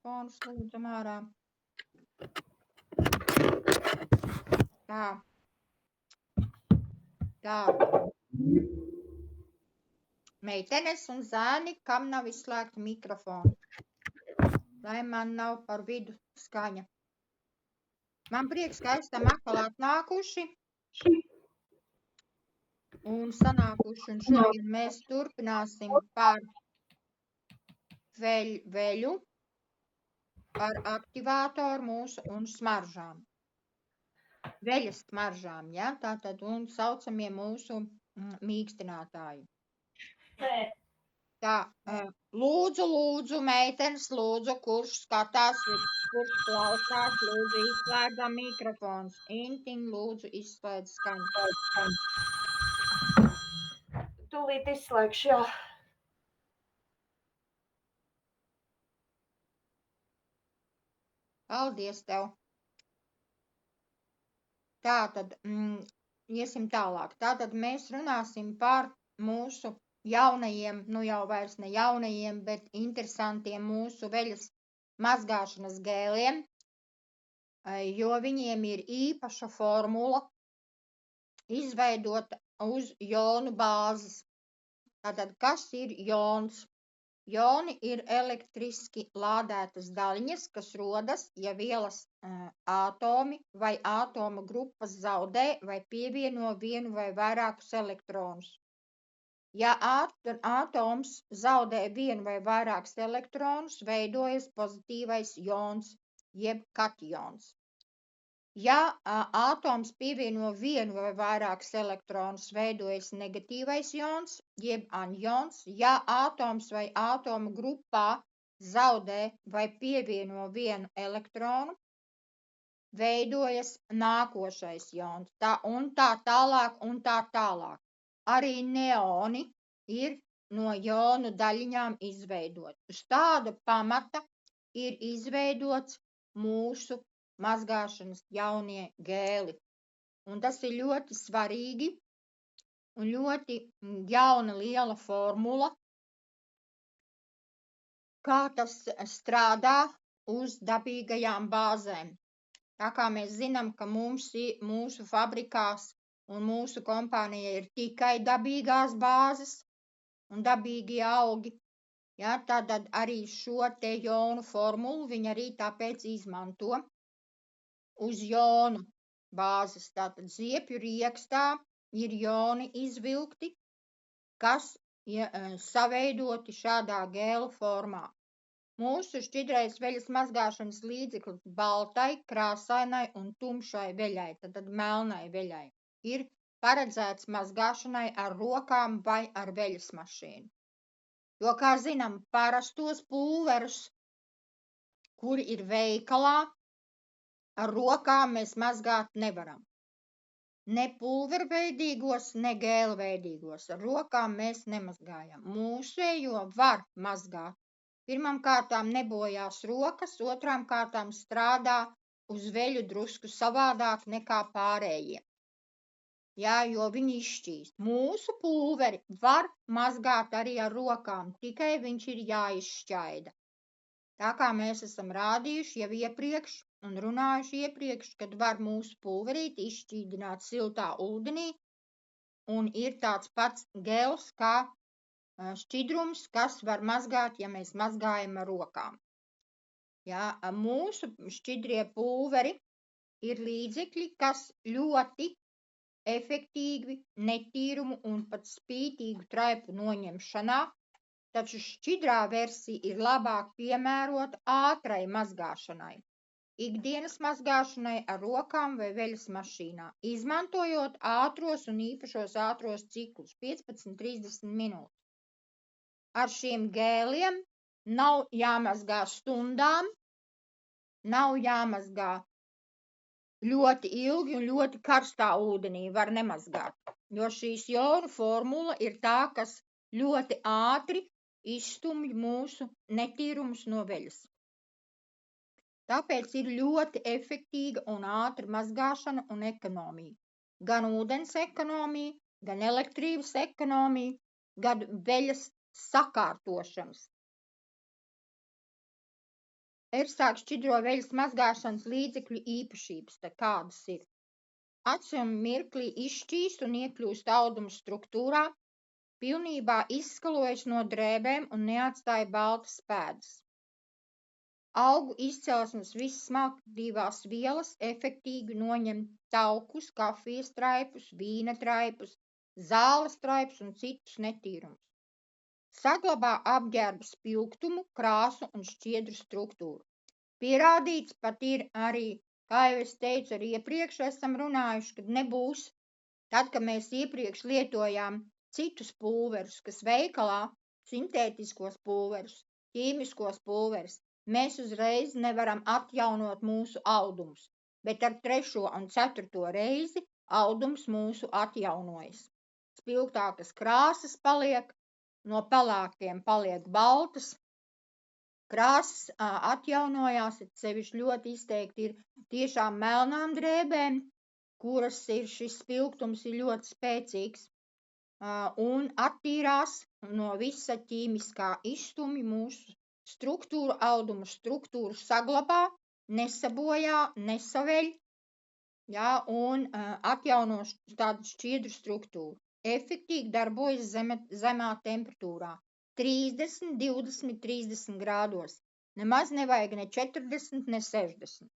mikrofonus lūdzam ārā. Tā. Meitenes un zēni, kam nav izslēgta mikrofona, lai man nav par vidu skaņa. Man prieks, ka esam atkal atnākuši un sanākuši, un šodien mēs turpināsim par veļu, par aktivātoru mūsu un smaržām. Veļas smaržām, ja, tātad un saucamie mūsu mīkstinātāji. Tā, lūdzu, meitenes, lūdzu, kurš skatās, kurš klausās, lūdzu, izslēdzam mikrofons. Intiņ, lūdzu, izslēdz skaņu. Tūlīt izslēgšu, jā. Paldies tev. Tātad, iesim tālāk. Tātad mēs runāsim par mūsu jaunajiem, nu jau vairs ne jaunajiem, bet interesantiem mūsu veļas mazgāšanas gēliem, jo viņiem ir īpaša formula izveidota uz jonu bāzes. Tātad, kas ir jons? Joni ir elektriski lādētas daļiņas, kas rodas, ja vielas atomi vai atoma grupas zaudē vai pievieno vienu vai vairākus elektronus. Ja atoms zaudē vienu vai vairākus elektronus, veidojas pozitīvais jons, jeb kations. Ja atoms pievieno vienu vai vairākus elektronus, veidojas negatīvais jons, jeb anjons. Ja atoms vai atoma grupā zaudē vai pievieno vienu elektronu, veidojas nākošais jons. Tā tālāk un tā tālāk. Arī neoni ir no jonu daļiņām izveidot. Uz tāda pamata ir izveidots mūsu mazgāšanas jaunie gēli. Un tas ir ļoti svarīgi un ļoti jauna liela formula, kā tas strādā uz dabīgajām bāzēm. Tā kā mēs zinām, ka mūsu fabrikās un mūsu kompānija ir tikai dabīgās bāzes un dabīgi augi, ja, tad arī šo te jonu formulu viņi arī tāpēc izmanto uz jonu bāzes. Tātad ziepju riekstā ir joni izvilkti, kas saveidoti šādā gēlu formā. Mūsu šķidrais veļas mazgāšanas līdzeklis baltai, krāsainai un tumšai veļai, tad melnai veļai, ir paredzēts mazgāšanai ar rokām vai ar veļas mašīnu. Jo, kā zinām, parastos pulverus, kuri ir veikalā, ar rokām mēs mazgāt nevaram. Ne pulverveidīgos, ne gēlveidīgos. Ar rokām mēs nemazgājam. Mūsējo var mazgāt. Pirmām kārtām nebojās rokas, otrām kārtām strādā uz veļu drusku savādāk nekā pārējie. Jā, jo viņi izšķīst. Mūsu pulveri var mazgāt arī ar rokām, tikai viņš ir jāizšķaida. Tā kā mēs esam rādījuši jau iepriekš un runājuši iepriekš, kad var mūsu pulverīti izšķīdināt siltā ūdenī, un ir tāds pats gels kā šķidrums, kas var mazgāt, ja mēs mazgājam ar rokām. Jā, mūsu šķidrie pulveri ir līdzekļi, kas ļoti efektīgi netīrumu un pat spītīgu traipu noņemšanā, taču šķidrā versija ir labāk piemērota ātrai mazgāšanai, ikdienas mazgāšanai ar rokām vai veļas mašīnā, izmantojot ātros un īpašos ātros ciklus 15–30 minūtes. Ar šiem gēliem nav jāmazgā stundām, nav jāmazgā ļoti ilgi un ļoti karstā ūdenī var nemazgāt, jo šīs jonu formula ir tā, kas ļoti ātri izstumj mūsu netīrumus no veļas. Tāpēc ir ļoti efektīga un ātra mazgāšana un ekonomija. Gan ūdens ekonomija, gan elektrības ekonomija, gan veļas sakārtošanas Ersāk šķidro veļas mazgāšanas līdzekļu īpašības, tad kādas ir? Atsevišķi mirklī izšķīst un iekļūst audumu struktūrā, pilnībā izskalojas no drēbēm un neatstāja baltas pēdas. Augu izcelsmes vissmalkaktīvās vielas efektīgi noņem taukus, kafijas traipus, vīna traipus, zāles traipus un citus netīrumus. Saglabā apģērba spilgtumu, krāsu un šķiedru struktūru. Pierādīts pat ir arī, kā jau es teicu, arī iepriekš esam runājuši, kad nebūs, tad, kad mēs iepriekš lietojām citus pulverus, kas veikalā, sintētiskos pulverus, ķīmiskos pulverus, mēs uzreiz nevaram atjaunot mūsu audumus, bet ar 3. un 4. reizi audums mūsu atjaunojas. Spilgtākas krāsas paliek, no pelēkiem paliek baltas, krāsas atjaunojās, sevišķi ļoti izteikti ir tiešām melnām drēbēm, kuras ir šis spilgtums ir ļoti spēcīgs, un attīrās no visa ķīmiskā izstumj mūsu struktūru, audumu struktūru saglabā, nesabojā, nesaveļ, ja, un atjauno tādu šķiedru struktūru. Efektīgi darbojas zemā temperatūrā, 30, 20, 30 grādos. Nemaz nevajag ne 40, ne 60.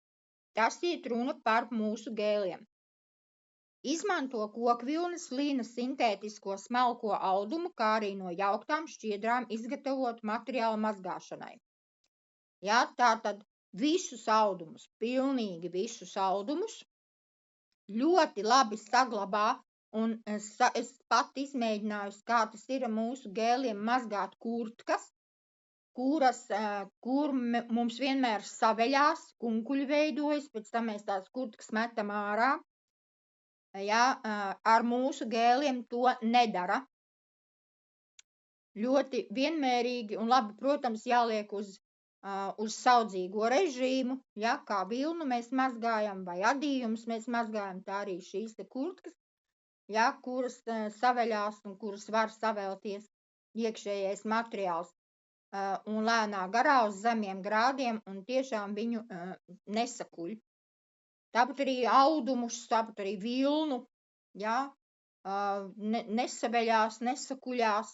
Tas iet runa par mūsu gēliem. Izmanto kokvilnas, līna sintētisko smalko audumu, kā arī no jauktām šķiedrām izgatavotu materiālu mazgāšanai. Ja, tātad visus audumus, pilnīgi visus audumus ļoti labi saglabā, un es pat izmēģināju, kā tas ir mūsu gēliem mazgāt kurtkas, kur mums vienmēr saveļās, kunkuļi veidojas, pēc tam mēs tās kurtkas metam ārā. Ja, ar mūsu gēliem to nedara. Ļoti vienmērīgi un labi, protams, jāliek uz saudzīgo režīmu, ja, kā vilnu mēs mazgājam vai adījumus mēs mazgājam, tā arī šīs te kurtkas, ja, kuras saveļās un kuras var savēlties iekšējais materiāls un lēnā garā uz zemiem grādiem un tiešām viņu nesakuļ. Tāpat arī audumus, tāpat arī vilnu, ja, nesaveļās, nesakuļās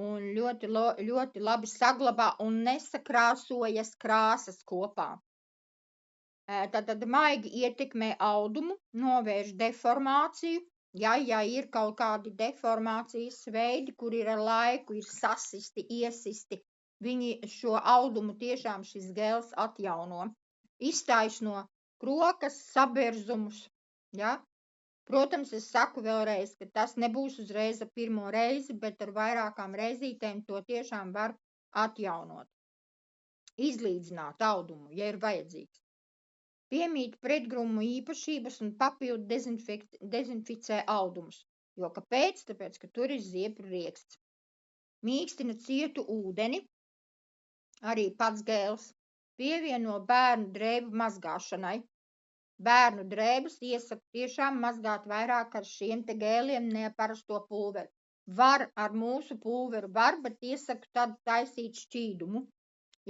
un ļoti labi saglabā un nesakrāsojas krāsas kopā. Tad maigi ietekmē audumu, novērš deformāciju, ja ir kaut kādi deformācijas veidi, kur ir ar laiku, ir sasisti, iesisti, viņi šo audumu tiešām šis gēls atjauno. Izstājas no krokas, sabērzumus, ja. Protams, es saku vēlreiz, ka tas nebūs uzreiz ar pirmo reizi, bet ar vairākām reizītēm to tiešām var atjaunot. Izlīdzināt audumu, ja ir vajadzīgs. Piemīt pretgrumu īpašības un papildu dezinficē audumus. Jo kāpēc? Tāpēc, ka tur ir ziepju rieksts. Mīkstina cietu ūdeni, arī pats gēls. Pievieno bērnu drēbu mazgāšanai. Bērnu drēbes iesaka tiešām mazgāt vairāk ar šiem te gēliem, ne parasto pulveri. Var ar mūsu pulveru, bet iesaku tad taisīt šķīdumu,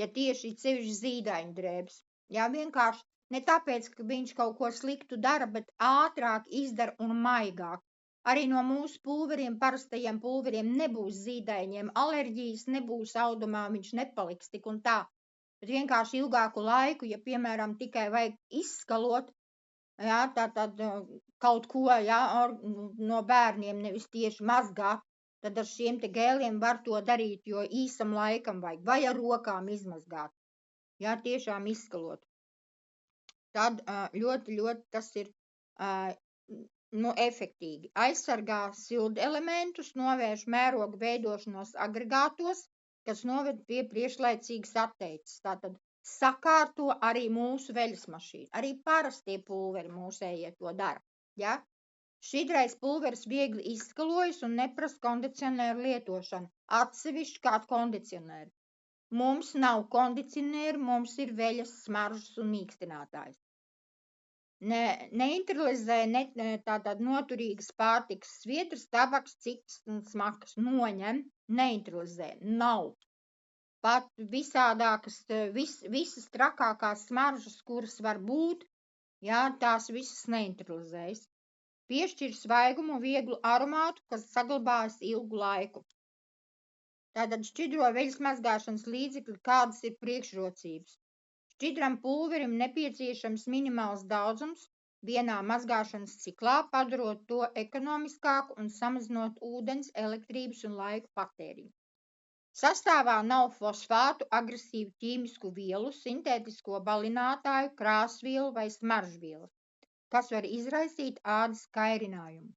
ja tieši sevišķi zīdaiņu drēbes. Jā, vienkārši ne tāpēc, ka viņš kaut ko sliktu dara, bet ātrāk izdara un maigāk. Arī no mūsu pulveriem, parastajiem pulveriem nebūs zīdaiņiem alerģijas, nebūs audumā, viņš nepaliks tik un tā. Bet vienkārši ilgāku laiku, ja, piemēram, tikai vajag izskalot, ja, tad kaut ko, ja, no bērniem nevis tieši mazgāt, tad ar šiem te gēliem var to darīt, jo īsam laikam vajag, vai ar rokām izmazgāt, ja, tiešām izskalot. Tad ļoti tas ir efektīgi. Aizsargā sildu elementus, novērš mērogu veidošanos agregātos, kas noved pie priekšlaicīgas atteices. Tātad sakārto arī mūsu veļas mašīnu. Arī parastie pulveri mūsējie to dara. Ja? Šķidrais pulveris viegli izskalojas un neprasa kondicionēru lietošanu. Atsevišķi kā kondicionēri. Mums nav kondicionēri, mums ir veļas smaržas un mīkstinātājs. Neutralizē tātad noturīgas pārtikas sviedras, tabaks, citas un smakas. Noņem, neutralizē, nav. pat visādākas, visas trakākās smaržas, kuras var būt, jā, tās visas neutralizējas. Piešķir svaigumu un vieglu aromātu, kas saglabājas ilgu laiku. Tātad šķidro veļas mazgāšanas līdzekļi, kādas ir priekšrocības? Šķidram pulverim nepieciešams minimāls daudzums vienā mazgāšanas ciklā, padarot to ekonomiskāku un samazinot ūdens, elektrības un laika patēriņu. Sastāvā nav fosfātu, agresīvu ķīmisku vielu, sintētisko balinātāju, krāsvielu vai smaržvielu, kas var izraisīt ādas kairinājumu.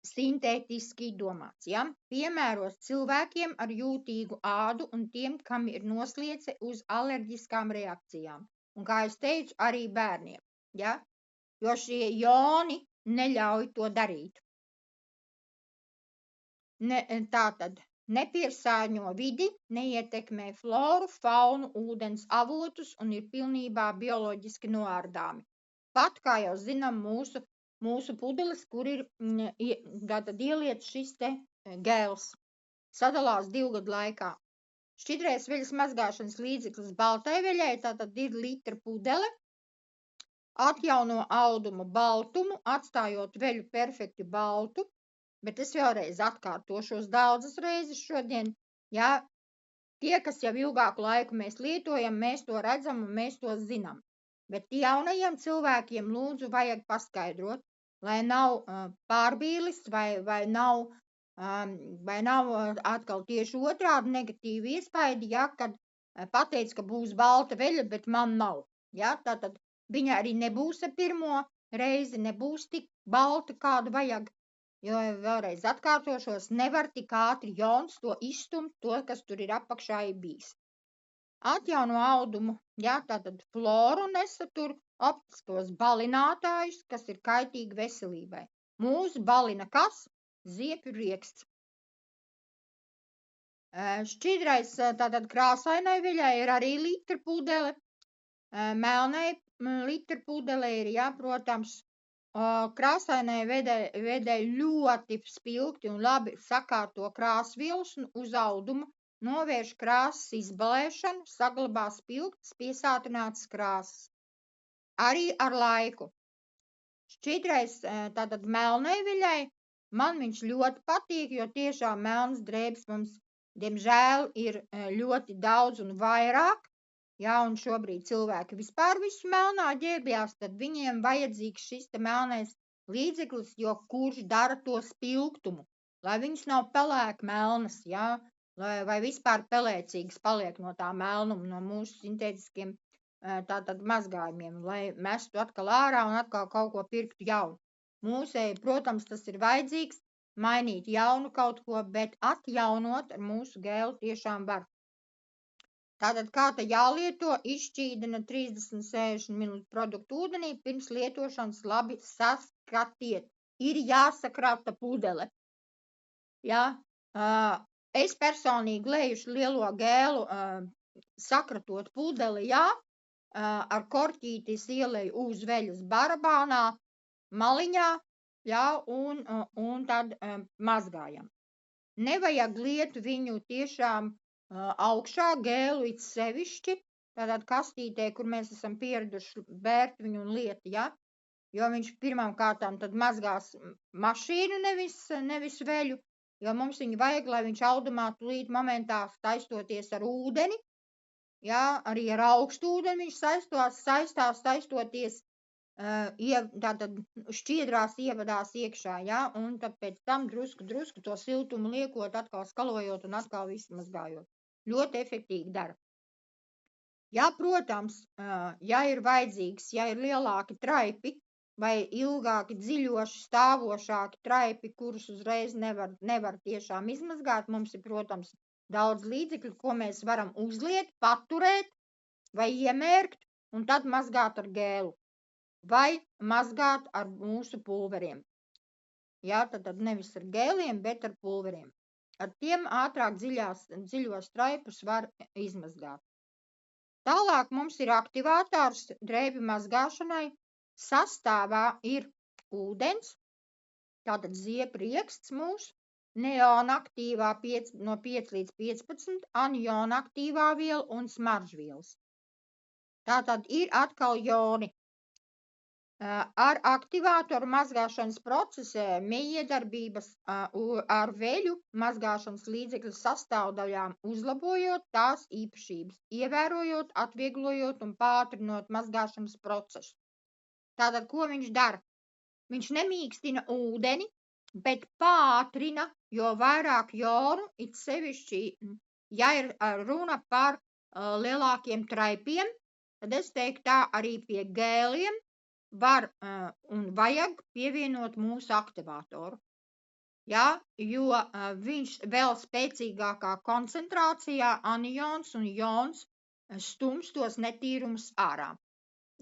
Sintētiski domāts, ja? Piemēros cilvēkiem ar jūtīgu ādu un tiem, kam ir nosliece uz alerģiskām reakcijām. Un, kā es teicu, arī bērniem, ja? Jo šie joni neļauj to darīt. Tātad nepiesārņo vidi, neietekmē floru, faunu, ūdens avotus un ir pilnībā bioloģiski noārdāmi. Pat, kā jau zinām, mūsu pudeles, kur ir tātad ieliet šis te gēls, sadalās 2 gadu laikā. Šķidrais veļas mazgāšanas līdzeklis baltai veļai, tātad ir litra pudele, atjauno audumu baltumu, atstājot veļu perfekti baltu, bet es vēlreiz atkārtošos daudzas reizes šodien, ja tie, kas jau ilgāku laiku mēs lietojam, mēs to redzam un mēs to zinām. Bet jaunajiem cilvēkiem lūdzu vajag paskaidrot, lai nav pārbīlis vai nav atkal tieši otrādi negatīvi iespaidi, ja, kad pateic, ka būs balta veļa, bet man nav. Ja, tātad viņa arī nebūs ar pirmo reizi, nebūs tik balta, kādu vajag, jo vēlreiz atkārtošos, nevar tik ātri jons to izstumt, to, kas tur ir apakšā ir bijis. Atjauno audumu, ja, tātad floru nesatur optiskos balinātājus, kas ir kaitīgi veselībai. Mūsu balina kas? Ziepju rieksts. Šķidrais, tātad krāsainai veļai ir arī litra pudele, melnai litra pudele ir, jā, protams, krāsainai veļai ļoti spilgti un labi sakārto krāsvielas uz audumu, novērš krāsas izbalēšanu, saglabā spilgtas piesātinātas krāsas. Arī ar laiku. Šķidrais, tātad melnai veļai, man viņš ļoti patīk, jo tiešām melnas drēbes mums, diemžēl, ir ļoti daudz un vairāk, ja, un šobrīd cilvēki vispār visu melnā ģērbjās, tad viņiem vajadzīgs šis te melnais līdzeklis, jo kurš dara to spilgtumu, lai viņas nav pelēk melnas, ja, vai vispār pelēcīgas paliek no tā melnuma, no mūsu sintētiskiem tātad mazgājumiem, lai mestu atkal ārā un atkal kaut ko pirktu jaunu. Mūsēji, protams, tas ir vajadzīgs, mainīt jaunu kaut ko, bet atjaunot ar mūsu gēlu tiešām var. Tātad, kā te jālieto, izšķīdina 30-60 minūtu produktu ūdenī, pirms lietošanas labi saskatiet. Ir jāsakrata pudele. Ja? Es personīgi lējuši lielo gēlu, sakratot pudeli, jā, ar korķītis ieleju uz veļas barabānā, maliņā, jā, un tad mazgājam. Nevajag liet viņu tiešām augšā, gēlu it sevišķi, tātad kastītē, kur mēs esam pieraduši bērt viņu un liet, ja, jo viņš pirmām kārtām tad mazgās mašīnu, nevis veļu, jo mums viņu vajag, lai viņš audumā tūlīt momentā taistoties ar ūdeni, jā, arī ar augstu ūdeni viņš saistās taistoties, tātad šķiedrās ievadās iekšā, jā, un tad pēc tam drusku to siltumu liekot, atkal skalojot un atkal visu mazgājot. Ļoti efektīgi dara. Jā, protams, ja ir vajadzīgs, ja ir lielāki traipi vai ilgāki, dziļoši, stāvošāki traipi, kurus uzreiz nevar tiešām izmazgāt, mums ir, protams, daudz līdzekļu, ko mēs varam uzliet, paturēt vai iemērkt un tad mazgāt ar gēlu vai mazgāt ar mūsu pulveriem. Jā, tad nevis ar gēliem, bet ar pulveriem. Ar tiem ātrāk dziļos traipus var izmazgāt. Tālāk mums ir aktivators drēbju mazgāšanai. Sastāvā ir ūdens, tātad ziepju rieksts mūsu, neonaktīvā no 5 līdz 15, anionaktīvā viela un smaržvielas. Tātad ir atkal joni. Ar aktivātoru mazgāšanas procesē mijiedarbības ar veļu mazgāšanas līdzekļu sastāvdaļām uzlabojot tās īpašības, ievērojot, atvieglojot un pātrinot mazgāšanas procesu. Tātad, ko viņš dara? Viņš nemīkstina ūdeni, bet pātrina, jo vairāk jonu, it sevišķi, ja ir runa par lielākiem traipiem, tad es teiktu tā arī pie gēliem var un vajag pievienot mūsu aktivātoru. Ja, jo viņš vēl spēcīgākā koncentrācijā anions un jons stums tos netīrumus ārā.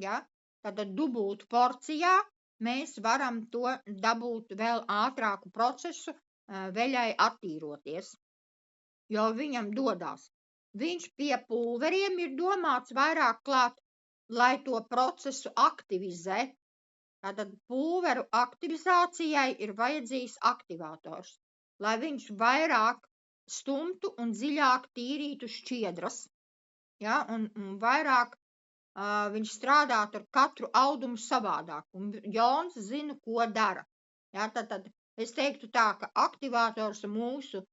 Ja, tad dubult porcijā mēs varam to dabūt vēl ātrāku procesu veļai attīroties, jo viņam dodās. Viņš pie pulveriem ir domāts vairāk klāt, lai to procesu aktivizē. Tātad pulveru aktivizācijai ir vajadzīgs aktivātors, lai viņš vairāk stumtu un dziļāk tīrītu šķiedras. Ja, un vairāk viņš strādātu ar katru audumu savādāk, un jons zina, ko dara. Ja, tad es teiktu tā, ka aktivātors mūsu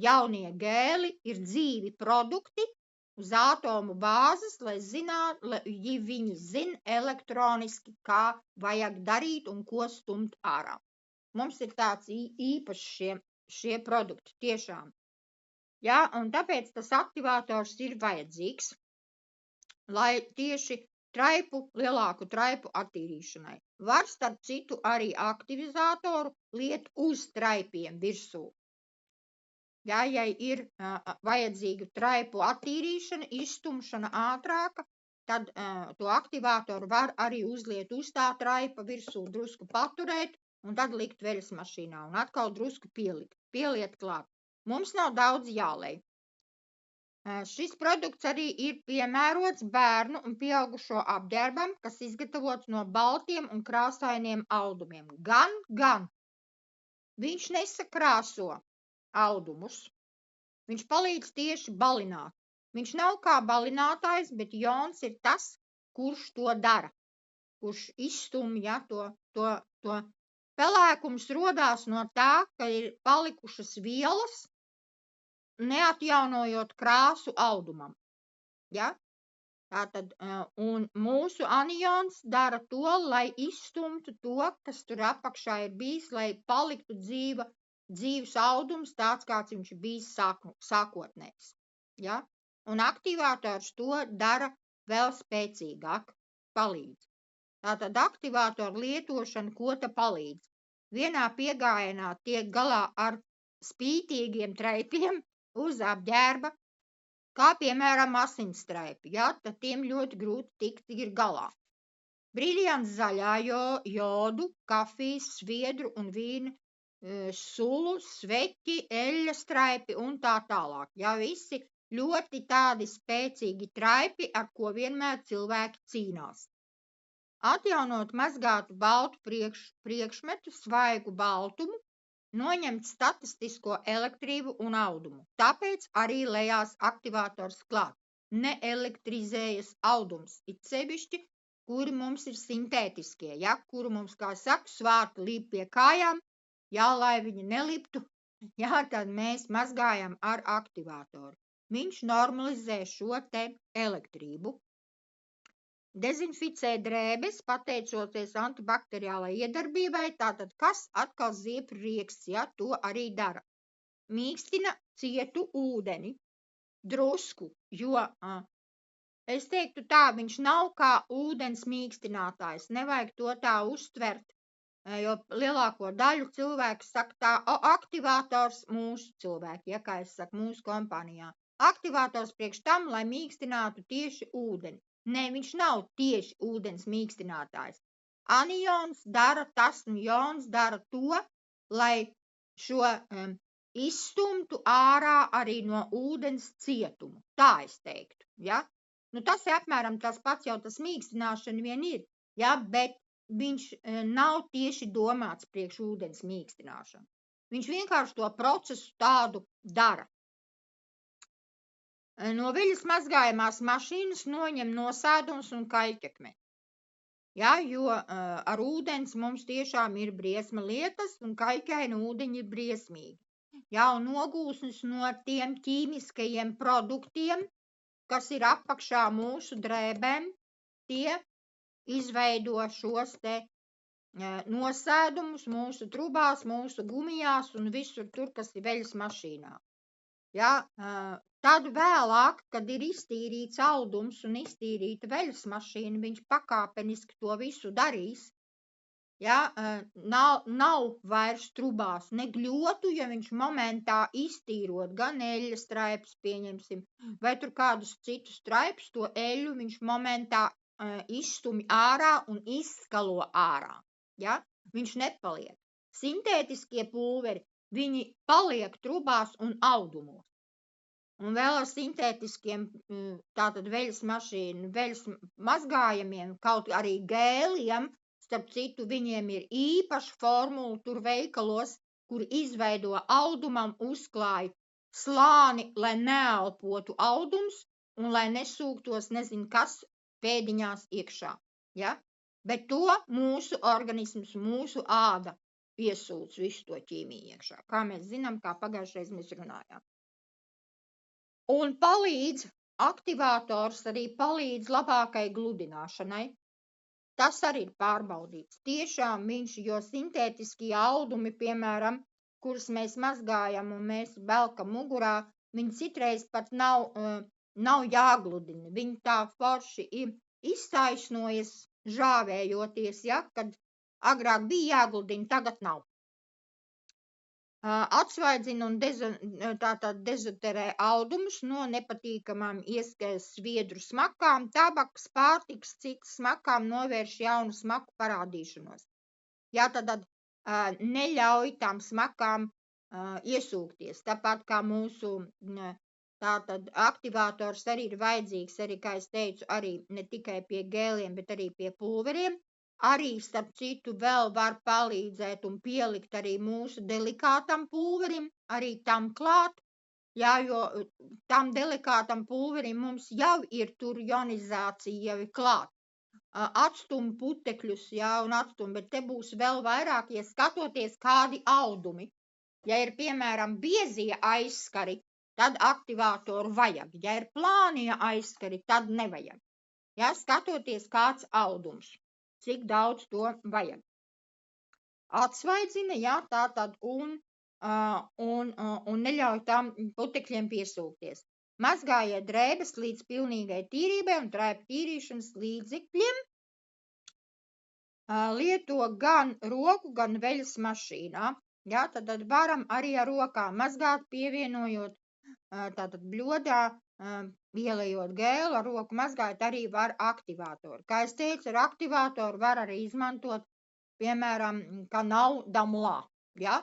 jaunie gēli ir dzīvi produkti, uz ātomu bāzes, lai viņi zina elektroniski, kā vajag darīt un ko stumt ārā. Mums ir tāds īpašs šie produkti tiešām. Ja, un tāpēc tas aktivātors ir vajadzīgs, lai tieši lielāku traipu attīrīšanai. Var starp citu arī aktivizātoru liet uz traipiem virsū. Ja ir vajadzīga traipu attīrīšana, izstumšana ātrāka, tad to aktivātoru var arī uzliet uz tā traipa virsū, drusku paturēt un tad likt veļas mašīnā un atkal drusku pieliet klāt. Mums nav daudz jālej. Šis produkts arī ir piemērots bērnu un pieaugušo apģērbam, kas izgatavots no baltiem un krāsainiem audumiem. Gan. Viņš nesakrāso audumus. Viņš palīdz tieši balināt. Viņš nav kā balinātājs, bet jons ir tas, kurš to dara. Kurš izstumj, to pelēkums rodās no tā, ka ir palikušas vielas, neatjaunojot krāsu audumam. Ja? Tātad, un mūsu anions dara to, lai izstumtu to, kas tur apakšā ir bijis, lai paliktu dzīves audums tāds, kāds viņš bijis sākotnējs. Ja? Un aktivātors to dara vēl spēcīgāk, palīdz. Tātad aktivātoru lietošana, ko ta palīdz? Vienā piegājienā tiek galā ar spītīgiem traipiem uz apģērba, kā piemēram asinsstraipi, ja? Tad tiem ļoti grūti tikt ir galā. Briljants zaļā jodu, kafijas, sviedru un vīnu, sulu, sveķi, eļļa straipi un tā tālāk. Ja, visi ļoti tādi spēcīgi traipi, ar ko vienmēr cilvēki cīnās. Atjaunot mazgātu baltu priekšmetu, svaigu baltumu, noņemt statistisko elektrību un audumu. Tāpēc arī lejās aktivātors klāt. Neelektrizējas audums, it sevišķi, kuri mums ir sintētiskie, ja, kuru mums, kā saka, svārti līp pie kājām, ja, lai viņi neliptu, ja, tad mēs mazgājam ar aktivātoru. Viņš normalizē šo te elektrību. Dezinficē drēbes, pateicoties antibakteriālai iedarbībai, tātad kas atkal ziepju rieksts, ja, to arī dara. Mīkstina cietu ūdeni, drusku, jo, es teiktu tā, viņš nav kā ūdens mīkstinātājs, nevajag to tā uztvert, jo lielāko daļu cilvēku saka tā, aktivātors mūsu cilvēki, ja, kā es saku, mūsu kompānijā. Aktivātors priekš tam, lai mīkstinātu tieši ūdeni. Nē, viņš nav tieši ūdens mīkstinātājs. Anions dara tas un jons dara to, lai šo izstumtu ārā arī no ūdens cietumu. Tā es teiktu, ja? Nu, tas ir apmēram tas pats, jau tas mīkstināšana vien ir, ja? Bet viņš nav tieši domāts priekš ūdens mīkstināšanu. Viņš vienkārši to procesu tādu dara. No veļas mazgājamās mašīnas noņem nosēdums un kaļķekmeni. Ja, jo ar ūdens mums tiešām ir briesma lietas, un kaļķaini ūdeņi ir briesmīgi. Ja, un nogūsnis no tiem ķīmiskajiem produktiem, kas ir apakšā mūsu drēbēm, tie izveido šos te nosēdumus mūsu trubās, mūsu gumijās un visur tur, kas ir veļas mašīnā. Ja, tad vēlāk, kad ir iztīrīts audums un iztīrīta veļas mašīna, viņš pakāpeniski to visu darīs. Ja, nav vairs trubās ne gļotu, ja viņš momentā iztīrot gan eļļas traipus, pieņemsim, vai tur kādus citus traipus, to eļļu viņš momentā izstumj ārā un izskalo ārā. Ja? Viņš nepaliek. Sintētiskie pulveri, viņi paliek trubās un audumos. Un vēl ar sintētiskiem, tātad veļas mašīnu, veļas mazgājumiem, kaut arī gēliem, starp citu, viņiem ir īpaša formula tur veikalos, kur izveido audumam uzklāju slāni, lai neelpotu audums un lai nesūktos nezinu kas pēdiņās iekšā. Ja? Bet to mūsu organisms, mūsu āda piesūc visu to ķīmiju iekšā. Kā mēs zinām, kā pagājušreiz mēs runājām. Un aktivators arī palīdz labākai gludināšanai. Tas arī ir pārbaudīts. Tiešām viņš, jo sintētiskie audumi, piemēram, kurus mēs mazgājam un mēs velkam mugurā, viņi citreiz pat nav jāgludina. Viņi tā forši iztaisnojas žāvējoties, ja, kad agrāk bija jāgludina, tagad nav. Atsvaidzina un dezoterē audumus no nepatīkamām sviedru smakām, tabakas, pārtikas, citas smakām, novērš jaunu smaku parādīšanos. Jā, tad neļauj tām smakām iesūkties. Tāpat kā mūsu aktivators arī ir vajadzīgs, arī, kā es teicu, arī ne tikai pie gēliem, bet arī pie pulveriem. Arī, starp citu, vēl var palīdzēt un pielikt arī mūsu delikātam pulverim, arī tam klāt, jā, jo tam delikātam pulverim mums jau ir tur ionizācija, jau ir klāt. Atstum putekļus, jā, un atstum, bet te būs vēl vairāk, ja skatoties kādi audumi. Ja ir, piemēram, biezie aizskari, tad aktivātoru vajag. Ja ir plānie aizskari, tad nevajag. Ja, skatoties kāds audums. Cik daudz to vajag. Atsvaidzina, jā, tātad un neļauj tam putekļiem piesūkties. Mazgājiet drēbes līdz pilnīgai tīrībai un traipu tīrīšanas līdzekļiem. Lieto gan roku, gan veļas mašīnā. Jā, tad varam arī ar rokām mazgāt, pievienojot tātad bļodā, ielejot gēlu, ar roku mazgājot arī var aktivātoru. Kā es teicu, ar aktivātoru var arī izmantot, piemēram, kā nav damlā, ja?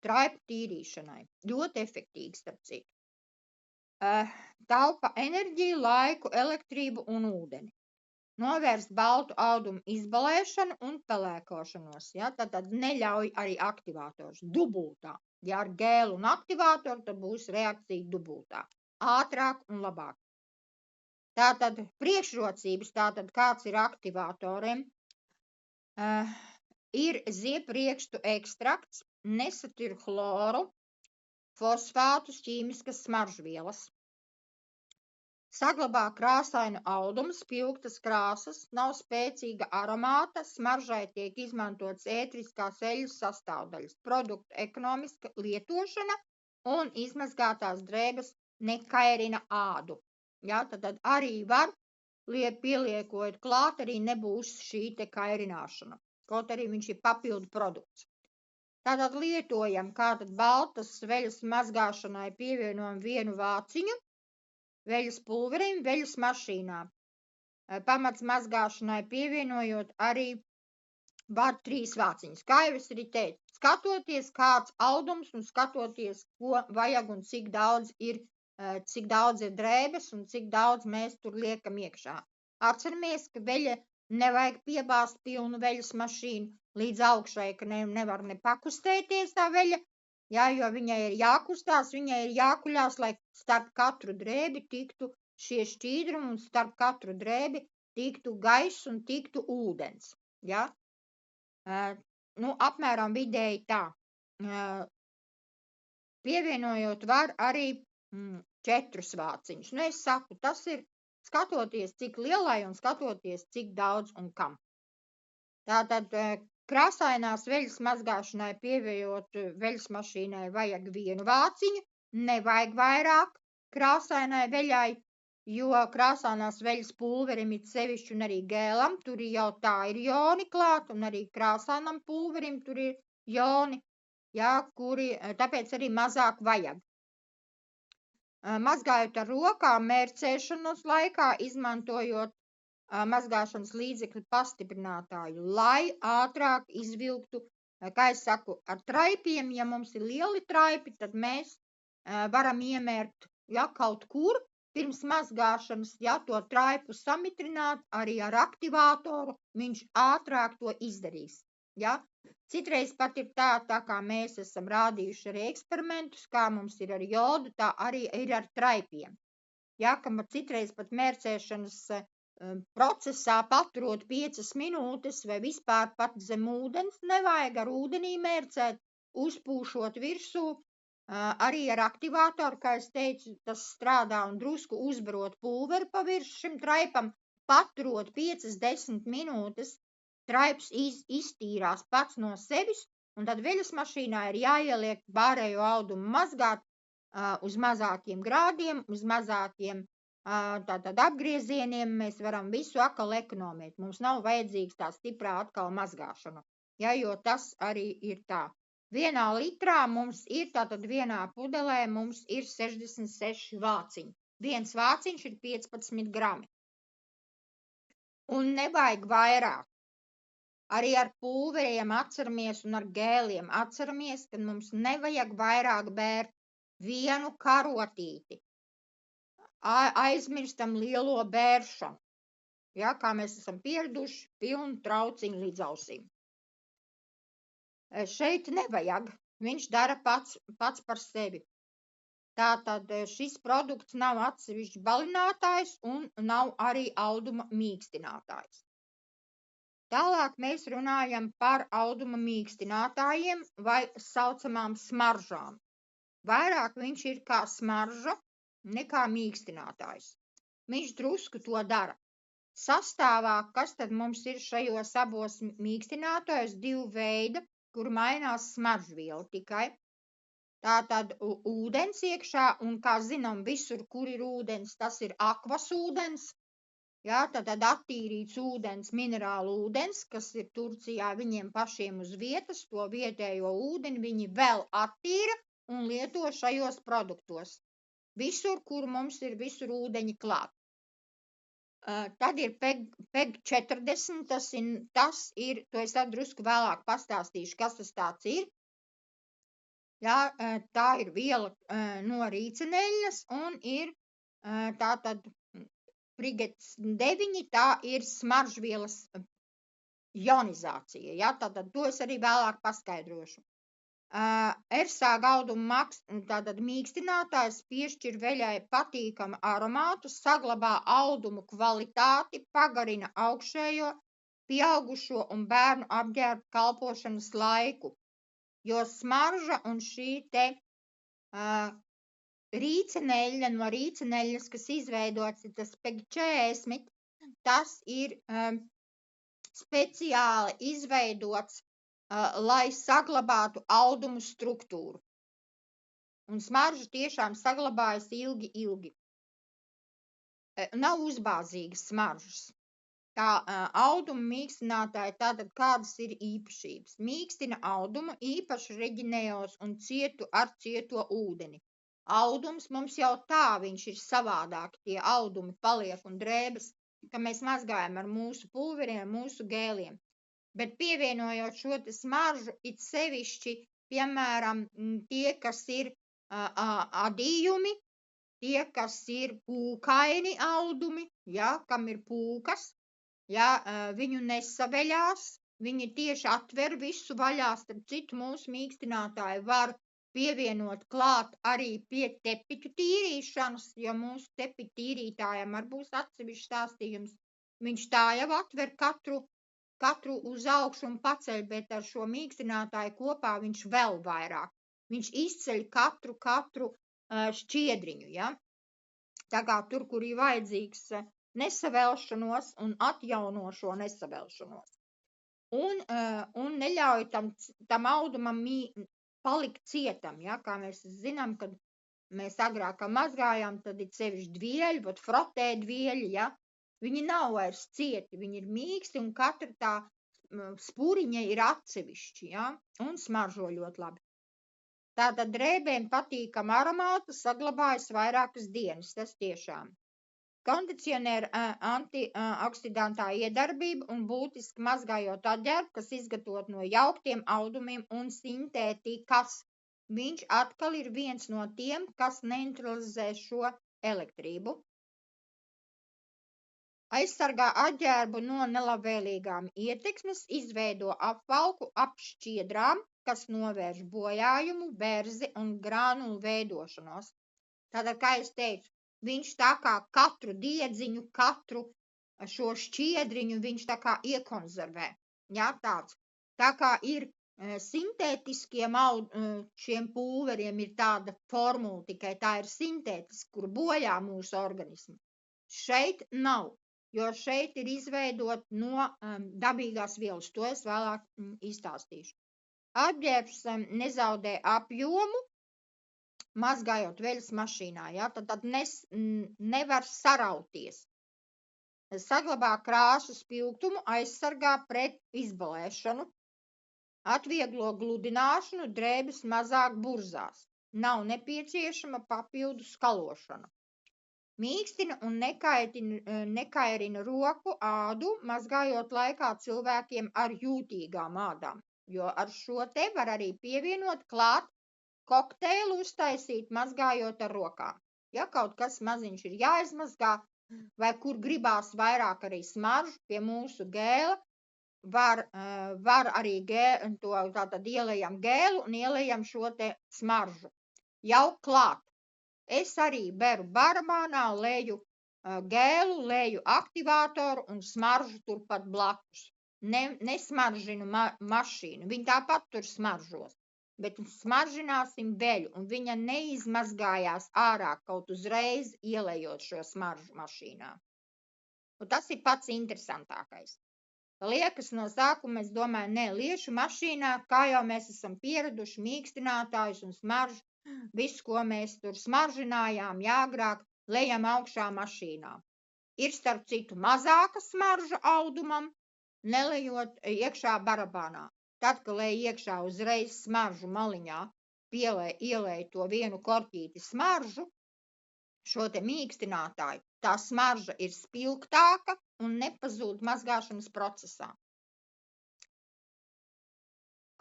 Traipu tīrīšanai. Ļoti efektīgs, starp citu. Taupa enerģiju, laiku, elektrību un ūdeni. Novērst baltu audumu izbalēšanu un pelēkošanos, ja? Tad neļauj arī aktivātors dubultā. Ja ar gēlu un aktivātoru, tad būs reakcija dubultā. Ātrāk un labāk. Tātad priekšrocības, kāds ir aktivātoriem, ir ziepriekstu ekstrakts, nesatur chloru, fosfātus, ķīmiskas smaržvielas. Saglabā krāsainu audumu, spilgtas krāsas, nav spēcīga aromāta, smaržai tiek izmantots ētriskās eļļas sastāvdaļas, produktu ekonomiska lietošana un izmazgātās drēbes nekairina ādu. Ja, tad arī var, pieliekot klāt, arī nebūs šī te kairināšana. Kaut arī viņš ir papildu produkts. Tātad lietojam, kā tad baltas veļas mazgāšanai pievienojam vienu vāciņu, veļas pulverim, veļas mašīnā. Pamats mazgāšanai pievienojot arī var 3 vāciņus. Kā jau es arī teicu, skatoties kāds audums un skatoties, ko vajag un cik daudz ir drēbes un cik daudz mēs tur liekam iekšā. Atceramies, ka veļa nevajag piebāzt pilnu veļas mašīnu līdz augšai, ka nevar ne pakustēties tā veļa, Jā, jo viņai ir jākustās, viņai ir jākuļās, lai starp katru drēbi tiktu šie šķīdrumi un starp katru drēbi tiktu gaiss un tiktu ūdens. Ja? Apmēram vidēji tā. Pievienojot var arī 4 vāciņus. Es saku, tas ir skatoties, cik lielai un skatoties, cik daudz un kam. Tātad krāsainās veļas mazgāšanai pievienot veļas mašīnai vajag 1 vāciņu, nevajag vairāk krāsainai veļai, jo krāsainās veļas pulverim ir sevišķi un arī gēlam, tur jau tā ir joni klāt, un arī krāsainam pulverim tur ir joni, jā, kuri, tāpēc arī mazāk vajag. Mazgājot ar rokām mērcēšanas laikā, izmantojot mazgāšanas līdzekļu pastiprinātāju, lai ātrāk izvilktu, kā es saku, ar traipiem, ja mums ir lieli traipi, tad mēs varam iemērt, ja kaut kur pirms mazgāšanas, ja to traipu samitrināt arī ar aktivātoru, viņš ātrāk to izdarīs. Ja? Citreiz pat ir tā kā mēs esam rādījuši arī eksperimentus, kā mums ir ar jodu, tā arī ir ar traipiem. Ja, ka citreiz pat mērcēšanas procesā paturot 5 minūtes vai vispār pat zem ūdens, nevajag ar ūdenī mērcēt, uzpūšot virsū, arī ar aktivātoru, kā es teicu, tas strādā un drusku uzbarot pulveri pa virsmu šim traipam, paturot 5-10 minūtes, traips iztīrās pats no sevis, un tad veļas mašīnā ir jāieliek pārējo audumu mazgāt uz mazākiem grādiem, uz mazākiem tātad apgriezieniem, mēs varam visu atkal ekonomēt. Mums nav vajadzīgs tā stiprā atkal mazgāšana, ja, jo tas arī ir tā. 1 litrā mums ir, tātad 1 pudelē mums ir 66 vāciņi. 1 vāciņš ir 15 grami. Un nevajag vairāk. Arī ar pulveriem atceramies un ar gēliem atceramies, ka mums nevajag vairāk bērt 1 karotīti. Aizmirstam lielo bēršanu, ja, kā mēs esam pieraduši, pilnu trauciņu līdz ausīm. Šeit nevajag, viņš dara pats par sevi. Tātad šis produkts nav atsevišķi balinātājs un nav arī auduma mīkstinātājs. Tālāk mēs runājam par auduma mīkstinātājiem vai saucamām smaržām. Vairāk viņš ir kā smarža nekā mīkstinātājs. Viņš drusku to dara. Sastāvā, kas tad mums ir šajos abos mīkstinātājos, 2 veidi, kur mainās smaržviela tikai. Tātad ūdens iekšā, un kā zinām, visur, kur ir ūdens, tas ir akvas ūdens. Jā, tad attīrīts ūdens, minerālu ūdens, kas ir Turcijā viņiem pašiem uz vietas, to vietējo ūdeni viņi vēl attīra un lieto šajos produktos. Visur, kur mums ir visur ūdeņi klāt. Tad ir PEG 40, tas ir, to es drusku vēlāk pastāstīšu, kas tas tāds ir. Jā, tā ir viela no rīceneļas un ir tātad Prigets 9, tā ir smaržvielas ionizācija. Jā, tātad to es arī vēlāk paskaidrošu. Ersāg auduma mīkstinātājs piešķir veļai patīkamu aromātu, saglabā audumu kvalitāti, pagarina augšējo, pieaugušo un bērnu apģērbu kalpošanas laiku, jo smarža un šī te rīceneļa no rīceneļas, kas izveidots, ir tas PEG 40, tas ir speciāli izveidots, lai saglabātu audumu struktūru. Un smarža tiešām saglabājas ilgi. Nav uzbāzīgas smaržas. Tā auduma mīkstinātāja, tātad kādas ir īpašības? Mīkstina audumu, īpaši reģinējos un ar cieto ūdeni. Audums mums jau tā, viņš ir savādāk, tie audumi paliek un drēbes, ka mēs mazgājam ar mūsu pulveriem, mūsu gēliem. Bet pievienojot šo te smaržu, it sevišķi, piemēram, tie, kas ir adījumi, tie, kas ir pūkaini audumi, ja, kam ir pūkas, ja, viņu nesaveļās, viņi tieši atver visu vaļā, starp citu mūsu mīkstinātāji var pievienot klāt arī pie tepiķu tīrīšanas, jo mūsu tepiķu tīrītājam arī būs atsevišķs stāstījums. Viņš tā jau atver katru uz augšu un paceļ, bet ar šo mīkstinātāju kopā viņš vēl vairāk. Viņš izceļ katru šķiedriņu, ja? Tā kā tur, kur ir vajadzīgs nesavelšanos un atjauno šo nesavelšanos. Un neļauj tam audumam palikt cietam, ja? Kā mēs zinām, kad mēs agrāk mazgājām, tad ir sevišķi dvieļi, vat frotē dvieļi, ja? Viņi nav vairs cieti, viņi ir mīksti un katra tā spuriņa ir atsevišķi, ja? Un smaržo ļoti labi. Tātad drēbēm patīkama aromāta saglabājas vairākas dienas, tas tiešām. Kondicionēra antioksidantā iedarbība un būtiski mazgājot apģērbu, kas izgatavot no jauktiem audumiem un sintētikas. Viņš atkal ir viens no tiem, kas neutralizē šo elektrību. Aizsargā apģērbu no nelabvēlīgām ietekmes, izveido apvalku ap šķiedrām, kas novērš bojājumu, berzi un granulu veidošanos. Tātad, kā es teicu, viņš tā kā katru diedziņu, katru šo šķiedriņu viņš tā kā iekonservē. Jā, tāds. Tā kā ir sintētiskiem šiem pulveriem ir tāda formula, tikai tā ir sintētiska, kur bojā mūsu organismu. Šeit nav, jo šeit ir izveidot no dabīgās vielas. To es vēlāk izstāstīšu. Apģērbs nezaudē apjomu, mazgājot veļas mašīnā, ja? Tad nevar sarauties. Saglabā krāsu spilgtumu, aizsargā pret izbalēšanu, atvieglo gludināšanu, drēbes mazāk burzās. Nav nepieciešama papildu skalošana. Mīkstina un nekairina roku ādu, mazgājot laikā cilvēkiem ar jūtīgām ādām, jo ar šo te var arī pievienot klāt kokteilu uztaisīt, mazgājot ar rokām. Ja kaut kas maziņš ir jāizmazgā, vai kur gribās vairāk arī smaržu pie mūsu gēla, var arī tātad ielejam gēlu un ielejam šo te smaržu. Jau klāt. Es arī beru barabānā, leju gēlu, leju aktivātoru un smaržu turpat blakus. Nesmaržinu mašīnu, viņa tāpat tur smaržos, bet smaržināsim veļu, un viņa neizmazgājās ārā kaut uzreiz ielejot šo smaržu mašīnā. Un tas ir pats interesantākais. Liekas no sākuma, es domāju, liešu mašīnā, kā jau mēs esam pieraduši, mīkstinātājus un smaržu, visu, ko mēs tur smaržinājām, agrāk, lejam augšā mašīnā. Ir starp citu mazāka smarža audumam, nelejot iekšā barabānā. Tad, kad lej iekšā uzreiz smaržu maliņā, ielēj to vienu korķīti smaržu, šo te mīkstinātāju, tā smarža ir spilgtāka un nepazūd mazgāšanas procesā.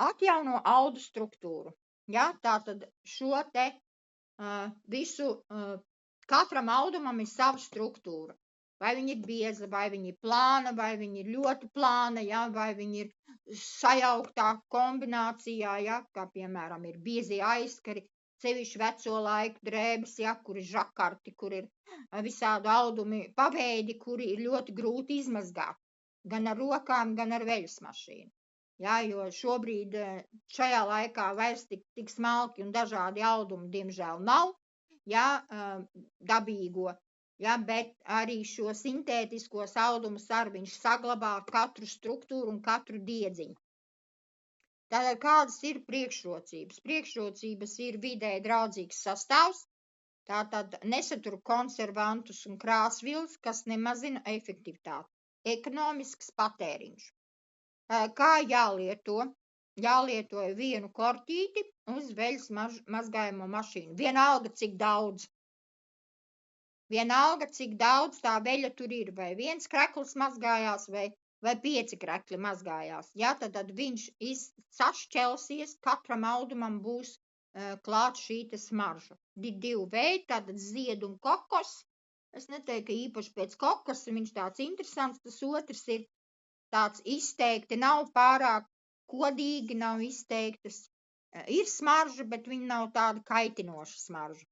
Atjauno audu struktūru. Ja, tātad šo te visu, katram audumam ir sava struktūra. Vai viņa ir bieza, vai viņa ir plāna, vai viņa ir ļoti plāna, ja, vai viņa ir sajauktā kombinācijā, ja, kā piemēram ir biezie aizskari, sevišķi veco laiku drēbes, ja, kur ir žakarti, kur ir visādi audumi paveidi, kuri ir ļoti grūti izmazgāt. Gan ar rokām, gan ar veļas mašīnu. Ja, jo šobrīd šajā laikā vairs tik smalki un dažādi audumi, diemžēl, nav, ja, dabīgo, ja, bet arī šo sintētiskos audumus viņš saglabā katru struktūru un katru diedziņu. Tātad kādas ir priekšrocības? Priekšrocības ir vidē draudzīgs sastāvs, tātad nesatur konservantus un krāsvielas, kas nemazina efektivitāti. Ekonomisks patēriņš. Kā jālieto? Jālieto vienu korķīti uz veļas mazgājamo mašīnu. Vienalga, cik daudz. Vienalga, cik daudz tā veļa tur ir. Vai viens krekls mazgājās, vai 5 krekli mazgājās. Ja, tad viņš sašķelsies, katram audumam būs klāt šī te smarža. Divi veidi, tātad zied un kokos. Es neteiktu, ka īpaši pēc kokosa viņš tāds interesants, tas otrs ir tāds izteikti, nav pārāk kodīgi, nav izteiktas ir smarža, bet viņa nav tāda kaitinoša smarža.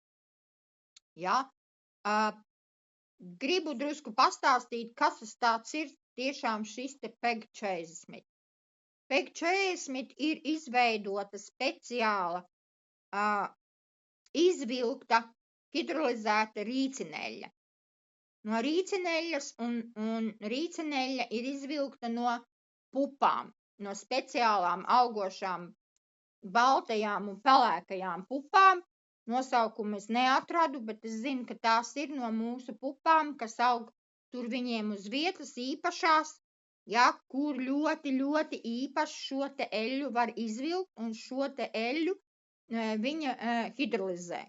Ja? Gribu drusku pastāstīt, kas tas tāds ir tiešām šis te PEG 40. PEG 40 ir izveidota speciāla izvilkta hidrolizēta rīcineļa. No rīcineļas un rīcineļa ir izvilkta no pupām, no speciālām augošām baltajām un pelēkajām pupām. Nosaukumu es neatradu, bet es zinu, ka tās ir no mūsu pupām, kas aug tur viņiem uz vietas īpašās, ja, kur ļoti, ļoti īpaši šo te eļļu var izvilkt, un šo te eļļu viņa hidrolizē.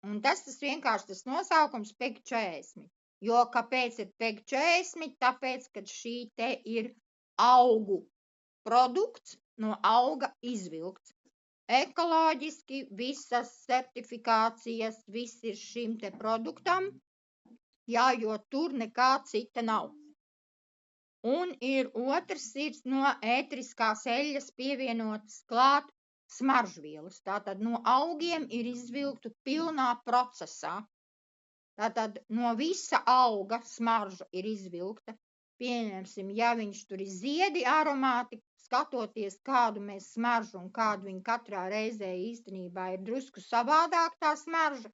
Un tas vienkārši tas nosaukums PEG 40. Jo kāpēc ir PEG 40? Tāpēc, ka šī te ir augu produkts, no auga izvilkts. Ekoloģiski visas certifikācijas, viss ir šim te produktam, jā, jo tur nekā cita nav. Un ir otrs ir no ētriskās eļļas pievienotas klāt smaržvielas. Tātad no augiem ir izvilktu pilnā procesā. Tātad no visa auga smarža ir izvilkta. Pieņemsim, ja viņš tur ir ziedi aromāti, skatoties, kādu mēs smaržu un kādu viņa katrā reizē īstenībā ir drusku savādāk tā smarža.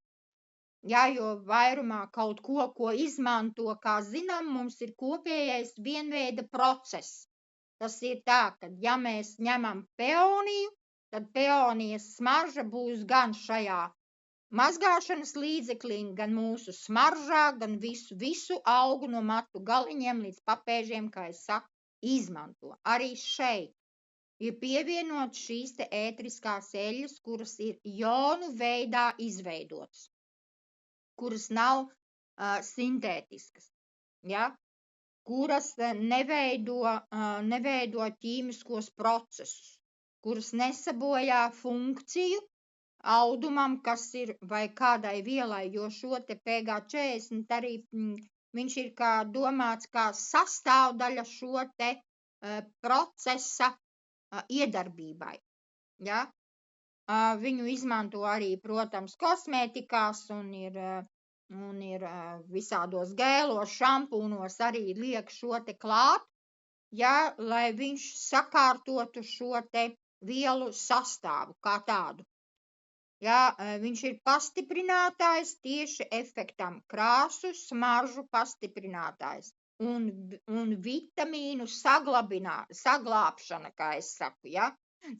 Jā, jo vairumā kaut ko izmanto, kā zinām, mums ir kopējais vienveida process. Tas ir tā, ka ja mēs ņemam peoniju, tad peonijas smarža būs gan šajā mazgāšanas līdzeklī, gan mūsu smaržā, gan visu augu no matu galiņiem līdz papēžiem, kā es saku, izmanto. Arī šeit ir pievienot šīs te ētriskās eļļas, kuras ir jonu veidā izveidotas, kuras nav sintētiskas, ja? Kuras neveido ķīmiskos procesus, kuras nesabojā funkciju audumam, kas ir vai kādai vielai, jo šo te PEG 40 arī viņš ir kā domāts kā sastāvdaļa šo te procesa iedarbībai. Ja? Viņu izmanto arī, protams, kosmētikās un ir visādos gēlos, šampūnos arī liek šo te klāt, ja, lai viņš sakārtotu šo te vielu sastāvu kā tādu. Ja, viņš ir pastiprinātājs tieši efektam, krāsu, smaržu pastiprinātājs un vitamīnu saglābšana, kā es saku, ja.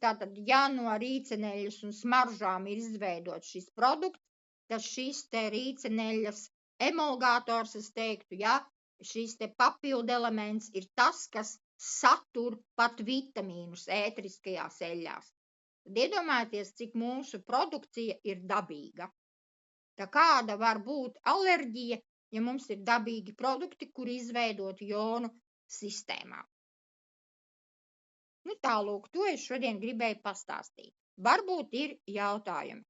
Tātad, ja no rīceneļas un smaržām ir izveidots šis produkts, tad šis te rīceneļas emulgators, es teiktu, ja, šis te papildu elements ir tas, kas satur pat vitamīnus ētriskajās eļļās. Tad iedomājieties, cik mūsu produkcija ir dabīga. Tā kāda var būt alerģija, ja mums ir dabīgi produkti, kur izveidoti jonu sistēmā. Nu tālūk, to es šodien gribēju pastāstīt. Varbūt ir jautājumi.